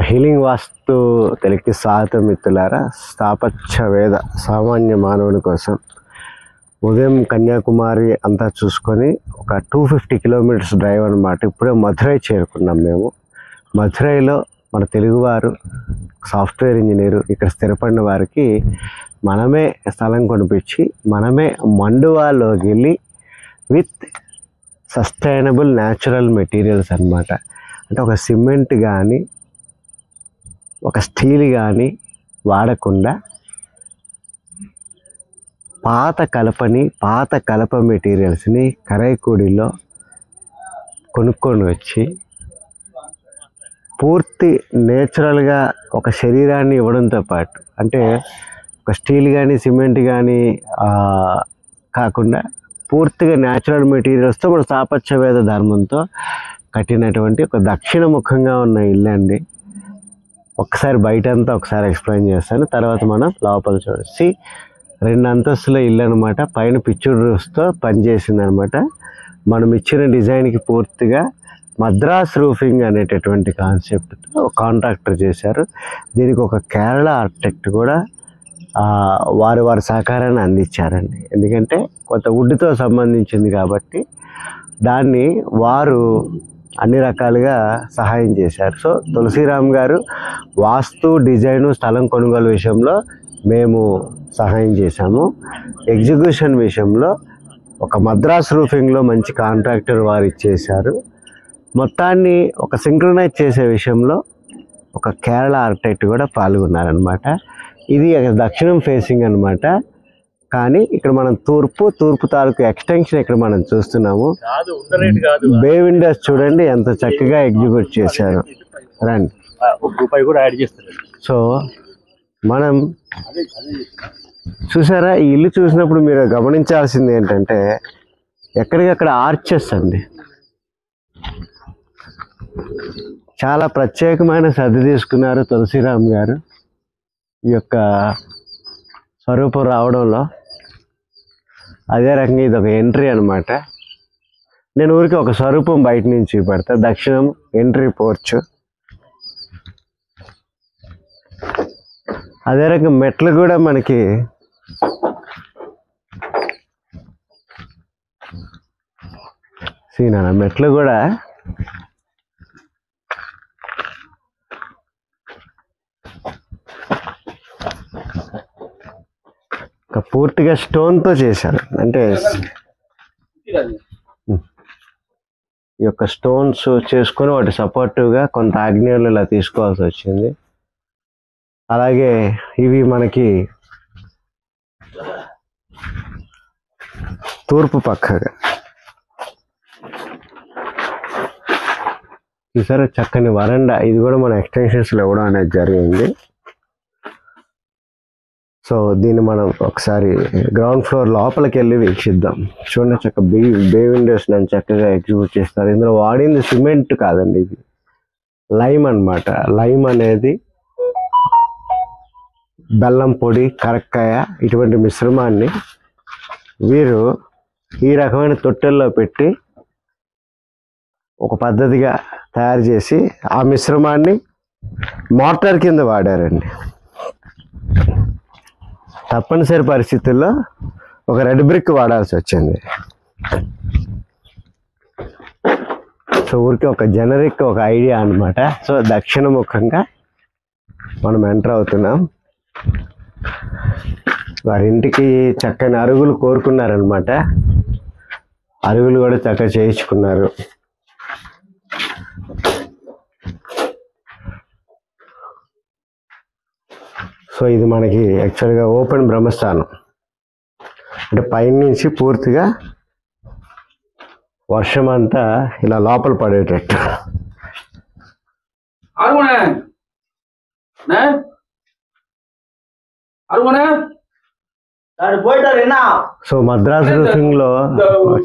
Healing వాస్తు తెలుగుకి స్వాగతం మిత్రులారా. స్థాపత్య వేద సామాన్య మానవుని కోసం ఉదయం కన్యాకుమారి అంతా చూసుకొని ఒక 250 కిలోమీటర్స్ డ్రైవ్ అనమాట. ఇప్పుడే మధురై చేరుకున్నాం మేము. మధురైలో మన తెలుగువారు సాఫ్ట్వేర్ ఇంజనీరు ఇక్కడ స్థిరపడిన వారికి మనమే స్థలం కొనిపించి మనమే మండువాలోకి వెళ్ళి విత్ సస్టైనబుల్ న్యాచురల్ మెటీరియల్స్ అన్నమాట. అంటే ఒక సిమెంట్ కానీ ఒక స్టీల్ కానీ వాడకుండా పాత కలప మెటీరియల్స్ని కరైకూడిలో కొనుక్కొని వచ్చి పూర్తి నేచురల్గా ఒక శరీరాన్ని ఇవ్వడంతో పాటు, అంటే ఒక స్టీల్ కానీ సిమెంట్ కానీ కాకుండా పూర్తిగా న్యాచురల్ మెటీరియల్స్తో మన స్థాపత్య వేద ధర్మంతో కట్టినటువంటి ఒక దక్షిణముఖంగా ఉన్న ఇల్లు అండి. ఒకసారి బయట అంతా ఒకసారి ఎక్స్ప్లెయిన్ చేస్తాను, తర్వాత మనం లోపల చూసి 2 అంతస్తుల ఇల్లు అనమాట. పైన పిచ్చుడు రూఫ్తో పనిచేసింది అనమాట. మనం ఇచ్చిన డిజైన్కి పూర్తిగా మద్రాస్ రూఫింగ్ అనేటటువంటి కాన్సెప్ట్తో కాంట్రాక్టర్ చేశారు. దీనికి ఒక కేరళ ఆర్కిటెక్ట్ కూడా వారి సహకారాన్ని అందించారండి. ఎందుకంటే కొంత వుడ్తో సంబంధించింది కాబట్టి దాన్ని వారు అన్ని రకాలుగా సహాయం చేశారు. సో తులసిరామ్ గారు వాస్తు, డిజైను, స్థలం కొనుగోలు విషయంలో మేము సహాయం చేశాము. ఎగ్జిక్యూషన్ విషయంలో ఒక మద్రాస్ రూఫింగ్లో మంచి కాంట్రాక్టర్ వారు ఇచ్చేశారు. మొత్తాన్ని ఒక సింక్రనైజ్ చేసే విషయంలో ఒక కేరళ ఆర్కిటెక్ట్ కూడా పాల్గొన్నారనమాట. ఇది దక్షిణం ఫేసింగ్ అనమాట. కానీ ఇక్కడ మనం తూర్పు తాలూకు ఎక్స్టెన్షన్ ఇక్కడ మనం చూస్తున్నాము. బే విండోస్ చూడండి ఎంత చక్కగా ఎగ్జిక్యూట్ చేశారు. రండి, రూపాయి కూడా యాడ్ చేస్తారు. సో మనం చూసారా, ఈ ఇల్లు చూసినప్పుడు మీరు గమనించాల్సింది ఏంటంటే ఎక్కడికక్కడ ఆర్చెస్ అండి. చాలా ప్రత్యేకమైన శ్రద్ధ తీసుకున్నారు తులసిరామ్ గారు ఈ యొక్క స్వరూపం రావడంలో. అదే రకంగా ఇది ఒక ఎంట్రీ అనమాట. నేను ఊరికి ఒక స్వరూపం బయట నుంచి చూపెడతా. దక్షిణం ఎంట్రీ పోర్చ్. అదే రకంగా మెట్లు కూడా మనకి మెట్లు కూడా పూర్తిగా స్టోన్తో చేశారు. అంటే ఈ యొక్క స్టోన్స్ చేసుకొని వాటి సపోర్టివ్గా కొంత ఆగ్నేయులు ఇలా తీసుకోవాల్సి వచ్చింది. అలాగే ఇవి మనకి తూర్పు పక్కగా ఈసారి చక్కని వరండా, ఇది కూడా మన ఎక్స్టెన్షన్స్లో ఇవ్వడం అనేది జరిగింది. సో దీన్ని మనం ఒకసారి గ్రౌండ్ ఫ్లోర్ లోపలికి వెళ్ళి వీక్షిద్దాం. చూడండి, చక్క బే విండోస్ నన్ను చక్కగా ఎగ్జిక్యూట్ చేస్తారు. ఇందులో వాడింది సిమెంట్ కాదండి, ఇది లైమ్ అనమాట. లైమ్ అనేది బెల్లం పొడి, కరక్కాయ ఇటువంటి మిశ్రమాన్ని వీరు ఈ రకమైన తొట్టెల్లో పెట్టి ఒక పద్ధతిగా తయారు చేసి ఆ మిశ్రమాన్ని మోటార్ కింద వాడారండి. తప్పనిసరి పరిస్థితుల్లో ఒక రెడ్ బ్రిక్ వాడాల్సి వచ్చింది. సో ఊరికి ఒక జనరిక్ ఒక ఐడియా అనమాట. సో దక్షిణముఖంగా మనం ఎంటర్ అవుతున్నాం. వారింటికి చక్కని అరుగులు కోరుకున్నారనమాట. అరుగులు కూడా చక్కగా చేయించుకున్నారు. సో ఇది మనకి యాక్చువల్గా ఓపెన్ బ్రహ్మస్థానం. అంటే పైనుంచి పూర్తిగా వర్షం అంతా ఇలా లోపల పడేటట్టు. సో మద్రాస్ రూఫింగ్ లో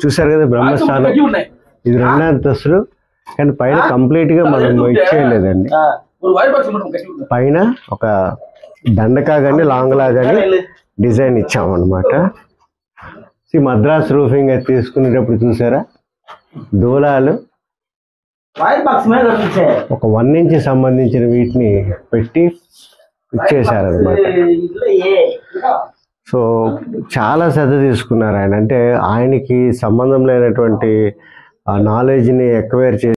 చూసారు కదా బ్రహ్మస్థానం. ఇది 2 అంతస్తులు, కానీ పైన కంప్లీట్ గా మనం ఇచ్చేయలేదండి. పైన ఒక దండకా కానీ లాంగ్లా కానీ డిజైన్ ఇచ్చామన్నమాట. మద్రాస్ రూఫింగ్ అది తీసుకునేటప్పుడు చూసారా, దూలాలు ఒక 1 ఇంచ్ సంబంధించిన వీటిని పెట్టి ఇచ్చేసారనమాట. సో చాలా శ్రద్ధ తీసుకున్నారు ఆయన. అంటే ఆయనకి సంబంధం లేనటువంటి నాలెడ్జ్ని ఎక్వైర్ చేసి